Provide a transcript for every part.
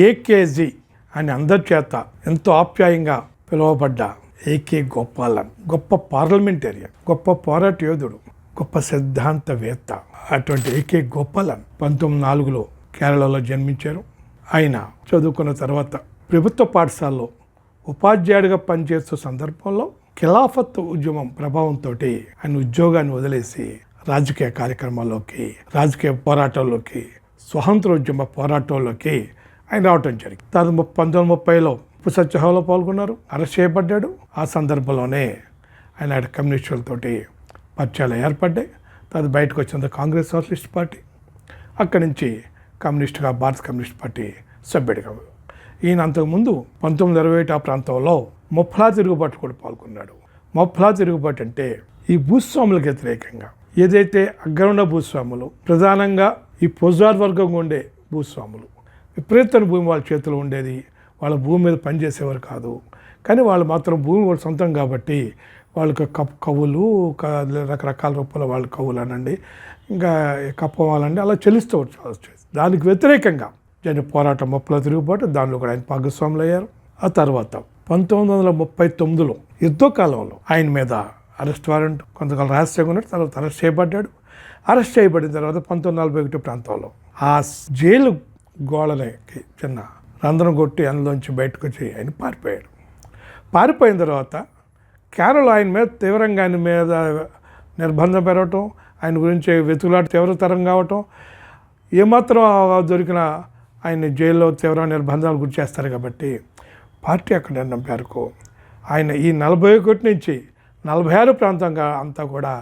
AKG అని అందరి చేత ఎంతో ఆప్యాయంగా పిలువబడ్డ ఏకే గోపాలన్ గొప్ప పార్లమెంటేరియన్, గొప్ప పోరాట యోధుడు, గొప్ప సిద్ధాంతవేత్త. అటువంటి ఏకే గోపాలన్ 1904లో కేరళలో జన్మించారు. ఆయన చదువుకున్న తర్వాత ప్రభుత్వ పాఠశాలలో ఉపాధ్యాయుడిగా పనిచేస్తున్న సందర్భంలో ఖిలాఫత్ ఉద్యమం ప్రభావంతో ఆయన ఉద్యోగాన్ని వదిలేసి రాజకీయ కార్యక్రమాల్లోకి, రాజకీయ పోరాటాల్లోకి, స్వతంత్రోద్యమ పోరాటంలోకి ఆయన రావటం జరిగింది. 1930లో ఉప్పు సత్యాగ్రహంలో పాల్గొన్నారు, అరెస్ట్ చేయబడ్డాడు. ఆ సందర్భంలోనే ఆయన కమ్యూనిస్టులతోటి పరిచయాలు ఏర్పడ్డాయి. తర్వాత బయటకు వచ్చిన కాంగ్రెస్ సోషలిస్ట్ పార్టీ, అక్కడి నుంచి కమ్యూనిస్టుగా భారత కమ్యూనిస్ట్ పార్టీ సభ్యుడిగా. ఈయన అంతకుముందు 1921 ఆ ప్రాంతంలో మొఫ్లా తిరుగుబాటు కూడా పాల్గొన్నాడు. మొఫ్లా తిరుగుబాటు అంటే ఈ భూస్వాములకు వ్యతిరేకంగా, ఏదైతే అగ్రవర్ణ భూస్వాములు, ప్రధానంగా ఈ పొజార్ వర్గంగా ఉండే భూస్వాములు, విపరీతమైన భూమి వాళ్ళ చేతిలో ఉండేది, వాళ్ళ భూమి మీద పనిచేసేవారు కాదు. కానీ వాళ్ళు మాత్రం భూమి వాళ్ళ సొంతం కాబట్టి వాళ్ళకి కవులు, రకరకాల రూపాయల వాళ్ళు కవులు అనండి, ఇంకా కప్పవాలండి, అలా చెల్లిస్తూ వచ్చేది. దానికి వ్యతిరేకంగా జరిగిన పోరాటం మొప్పల తిరుగుబాటు, దానిలో కూడా ఆయన భాగస్వాములు అయ్యారు. ఆ తర్వాత 1939లో యుద్ధకాలంలో ఆయన మీద అరెస్ట్ వారెంట్, కొంతకాలం రహస్యంగా ఉన్నాడు. తర్వాత అరెస్ట్ చేయబడ్డాడు. అరెస్ట్ చేయబడిన తర్వాత 1941 ప్రాంతంలో ఆ జైలు గోడలకి చిన్న రంధ్రం కొట్టి అందులోంచి బయటకు వచ్చి ఆయన పారిపోయాడు. పారిపోయిన తర్వాత కేరళ ఆయన మీద తీవ్రంగా, ఆయన మీద నిర్బంధం పెరగటం, ఆయన గురించి వెతుకులాట తీవ్రతరం కావటం, ఏమాత్రం దొరికిన ఆయన జైల్లో తీవ్ర నిర్బంధాలు గురి చేస్తారు. కాబట్టి పార్టీ అక్కడ నిర్ణయం మేరకు ఆయన ఈ 41 నుంచి 46 ప్రాంతంగా అంతా కూడా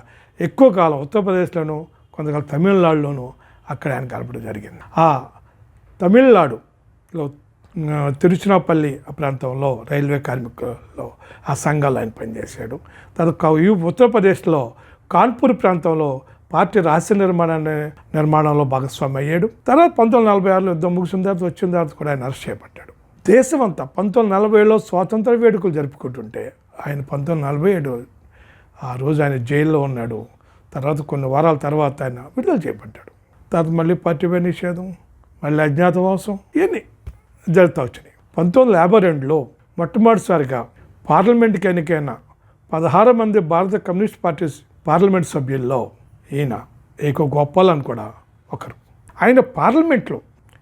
ఎక్కువ కాలం ఉత్తరప్రదేశ్లోను, కొంతకాలం తమిళనాడులోను అక్కడ ఆయన గడపడం జరిగింది. ఆ తమిళనాడులో తిరుచినాపల్లి ఆ ప్రాంతంలో రైల్వే కార్మికుల్లో ఆ సంఘాల్లో ఆయన పనిచేశాడు. తర్వాత ఉత్తరప్రదేశ్లో కాన్పూర్ ప్రాంతంలో పార్టీ రహస్య నిర్మాణంలో భాగస్వామి అయ్యాడు. తర్వాత 1946లో యుద్ధం ముగిసిన తర్వాత వచ్చిన తర్వాత కూడా ఆయన అరెస్ట్ చేయబడ్డాడు. దేశమంతా 1947లో స్వాతంత్ర వేడుకలు జరుపుకుంటుంటే ఆయన 1947 ఆ రోజు ఆయన జైల్లో ఉన్నాడు. తర్వాత కొన్ని వారాల తర్వాత ఆయన విడుదల చేయబడ్డాడు. తర్వాత మళ్ళీ పార్టీపై నిషేధం, మళ్ళీ అజ్ఞాతవాసం, ఇవన్నీ జరుగుతూ వచ్చినాయి. 1952లో మొట్టమొదటిసారిగా పార్లమెంట్కి ఎన్నికైన 16 మంది భారత కమ్యూనిస్ట్ పార్టీ పార్లమెంట్ సభ్యుల్లో ఈయన ఏకో గోపాలన్ కూడా ఒకరు. ఆయన పార్లమెంట్లో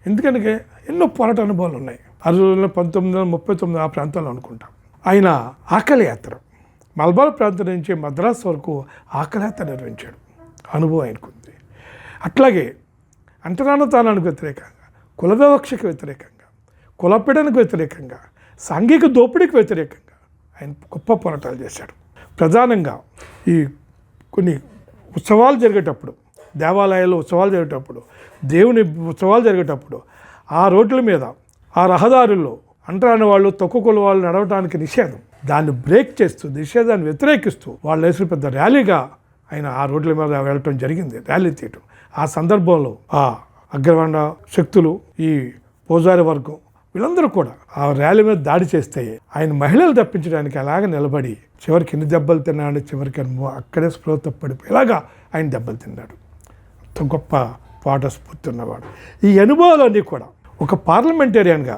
ఎందుకంటే ఎన్నో పోరాట అనుభవాలు ఉన్నాయి. ఆ రోజుల్లో 1939 ఆ ప్రాంతంలో అనుకుంటాం. ఆయన ఆకలి యాత్ర, మలబార్ ప్రాంతం నుంచి మద్రాసు వరకు ఆకలి యాత్ర నిర్వహించాడు. అనుభవం ఆయనకుంది. అట్లాగే అంటరానితనానికి వ్యతిరేకంగా, కుల వివక్షకు వ్యతిరేకంగా, కులపీడనకు వ్యతిరేకంగా, సాంఘిక దోపిడీకి వ్యతిరేకంగా ఆయన గొప్ప పోరాటాలు చేశాడు. ప్రధానంగా ఈ కొన్ని ఉత్సవాలు జరిగేటప్పుడు, దేవాలయాల్లో ఉత్సవాలు జరిగేటప్పుడు, దేవుని ఉత్సవాలు జరిగేటప్పుడు ఆ రోడ్ల మీద, ఆ రహదారుల్లో అంటరాని వాళ్ళు, తక్కువ కుల వాళ్ళు నడవడానికి నిషేధం, దాన్ని బ్రేక్ చేస్తూ, నిషేధాన్ని వ్యతిరేకిస్తూ వాళ్ళు వేసిన పెద్ద ర్యాలీగా ఆయన ఆ రోడ్ల మీద వెళ్ళటం జరిగింది, ర్యాలీ తీయటం. ఆ సందర్భంలో ఆ అగ్రవర్ణ శక్తులు, ఈ పూజారి వర్గం, వీళ్ళందరూ కూడా ఆ ర్యాలీ మీద దాడి చేస్తే ఆయన మహిళలు తప్పించడానికి అలాగ నిలబడి చివరికి ఎన్ని దెబ్బలు తిన్నాడు, చివరికి అక్కడే స్పృహ తప్పడిపోయి ఇలాగా ఆయన దెబ్బలు తిన్నాడు. అంత గొప్ప పాట స్ఫూర్తి ఉన్నవాడు. ఈ అనుభవాలన్నీ కూడా ఒక పార్లమెంటేరియన్గా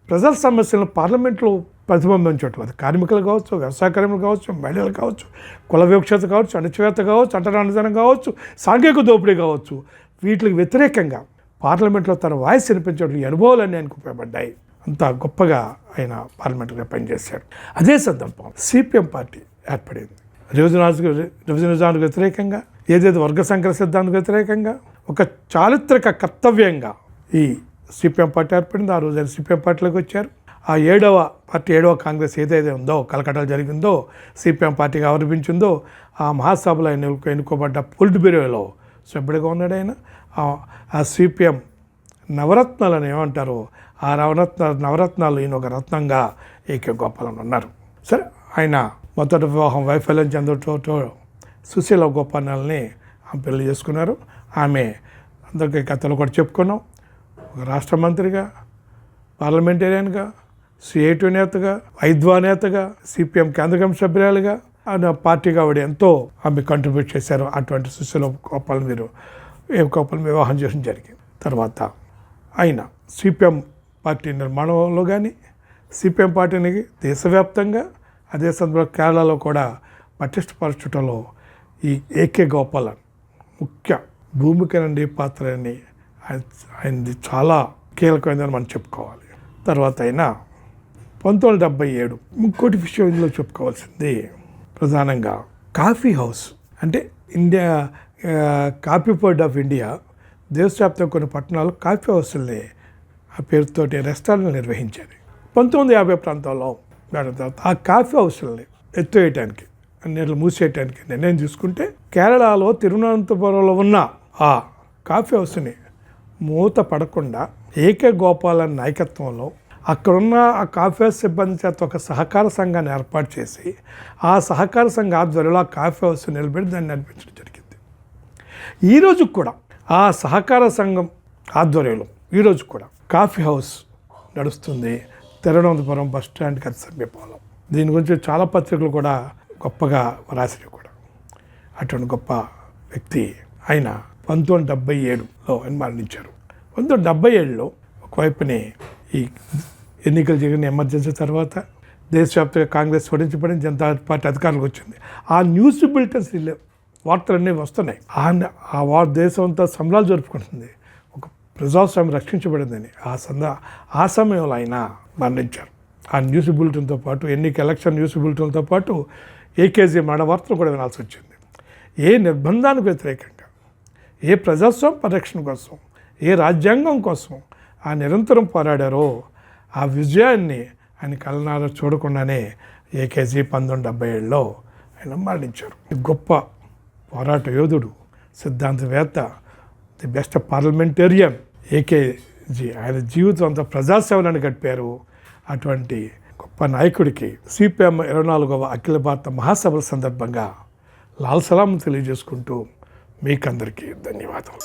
ప్రజల సమస్యలను పార్లమెంట్లో ప్రతిబింబించట్లేదు. అది కార్మికులు కావచ్చు, వ్యవసాయ కార్మికులు కావచ్చు, మహిళలు కావచ్చు, కుల వివక్షత కావచ్చు, అణచివేత కావచ్చు, అంటరానితనం కావచ్చు, సాంఘిక దోపిడీ కావచ్చు, వీటికి వ్యతిరేకంగా పార్లమెంట్లో తన వాయిస్ వినిపించడం, ఈ అనుభవాలన్నీ ఆయనకు ఉపయోగపడ్డాయి. అంత గొప్పగా ఆయన పార్లమెంటుగా పనిచేశాడు. అదే సందర్భం సిపిఎం పార్టీ ఏర్పడింది. రివిజనిజానికి వ్యతిరేకంగా, ఏదైతే వర్గ సంకర సిద్ధానికి వ్యతిరేకంగా ఒక చారిత్రక కర్తవ్యంగా ఈ సిపిఎం పార్టీ ఏర్పడింది. ఆ రోజు ఆయన సిపిఎం పార్టీలోకి వచ్చారు. ఆ ఏడవ కాంగ్రెస్ ఏదైతే ఉందో, కలకట్టాలో జరిగిందో, సిపిఎం పార్టీగా ఆవిర్భించిందో, ఆ మహాసభలో ఆయన ఎన్నుకోబడ్డ పొలిట్ బ్యూరోలో సభ్యుడిగా ఉన్నాడు ఆయన. ఆ సిపిఎం నవరత్నాలు అని ఏమంటారో, ఆ నవరత్నాలు ఈయన ఒక రత్నంగా ఏకే గోపాలన్ ఉన్నారు. సరే, ఆయన మొదటి వివాహం వైఫల్యం చెందటంతో సుశీల గోపాలన్ని ఆమె పెళ్లి చేసుకున్నారు. ఆమె అందరికీ కథలు కూడా చెప్పుకున్నాం. ఒక రాష్ట్ర మంత్రిగా, పార్లమెంటేరియన్గా, సిఐటి నేతగా, ఐద్వా నేతగా, సిపిఎం కేంద్ర కమిటీ సభ్యురాలుగా, ఆయన పార్టీగా ఆవిడ ఎంతో ఆమె కంట్రిబ్యూట్ చేశారు. అటువంటి సుశీల గోపాలన్ వివాహం చేయడం జరిగింది. తర్వాత ఆయన సిపిఎం పార్టీ నిర్మాణంలో కానీ సిపిఎం పార్టీని దేశవ్యాప్తంగా అదే సందర్భంలో కేరళలో కూడా పటిష్టపరచడంలో ఈ ఏకే గోపాలన్ ముఖ్య భూమికనండి పాత్ర అని ఆయనది చాలా కీలకమైందని మనం చెప్పుకోవాలి. తర్వాత అయినా 1977 ఇంకోటి విషయం ఇందులో చెప్పుకోవాల్సింది ప్రధానంగా కాఫీ హౌస్ అంటే India coffee board of India దేశవ్యాప్తంగా కొన్ని పట్టణాలు కాఫీ హౌస్ని ఆ పేరుతోటి రెస్టారెంట్లు నిర్వహించేది. 1950 ప్రాంతంలో దాని తర్వాత ఆ కాఫీ హౌస్ని ఎత్తేయటానికి నీళ్ళు మూసేయటానికి నిర్ణయం తీసుకుంటే కేరళలో తిరువనంతపురంలో ఉన్న ఆ కాఫీ హౌస్ని మూత పడకుండా ఏకే గోపాలన్ నాయకత్వంలో అక్కడున్న ఆ కాఫీ హౌస్ సిబ్బంది చేత ఒక సహకార సంఘాన్ని ఏర్పాటు చేసి ఆ సహకార సంఘ ఆధ్వర్యంలో ఆ కాఫీ హౌస్ నిలబెట్టి దాన్ని నడిపించడం జరిగింది. ఈరోజు కూడా ఆ సహకార సంఘం ఆధ్వర్యంలో ఈరోజు కూడా కాఫీ హౌస్ నడుస్తుంది తిరువనంతపురం బస్ స్టాండ్కి అతి సమీపంలో. దీని గురించి చాలా పత్రికలు కూడా గొప్పగా రాసినవి కూడా. అటువంటి గొప్ప వ్యక్తి ఆయన 1977లో ఆయన మరణించారు. 1977లో ఒకవైపునే ఈ ఎన్నికలు జరిగిన ఎమర్జెన్సీ తర్వాత దేశవ్యాప్తంగా కాంగ్రెస్ ఓడించబడి జనతా పార్టీ అధికారులకు వచ్చింది. ఆ న్యూస్ బులెటిన్స్ వార్తలన్నీ వస్తున్నాయి. ఆ దేశం అంతా సంబరాలు జరుపుకుంటుంది, ఒక ప్రజాస్వామ్యం రక్షించబడిందని. ఆ సమయంలో ఆయన మరణించారు. ఆ న్యూస్ బులెటిన్తో పాటు ఎలక్షన్ న్యూస్ బులెటిన్తో పాటు ఏకేజీ మరణ వార్తలు కూడా వినాల్సి వచ్చింది. ఏ నిర్బంధానికి వ్యతిరేకంగా, ఏ ప్రజాస్వామ్య పరిరక్షణ కోసం, ఏ రాజ్యాంగం కోసం ఆ నిరంతరం పోరాడారో ఆ విజయాన్ని ఆయన కళ్ళనారా చూడకుండానే ఏకేజీ 1977లో ఆయన మరణించారు. గొప్ప పోరాట యోధుడు, సిద్ధాంతవేత్త, ది బెస్ట్ పార్లమెంటేరియన్ ఏకేజీ. ఆయన జీవితం అంతా ప్రజాసేవలను గడిపారు. అటువంటి గొప్ప నాయకుడికి సిపిఎం 24వ అఖిల భారత మహాసభల సందర్భంగా లాల్ సలాం తెలియజేసుకుంటూ మీకందరికీ ధన్యవాదాలు.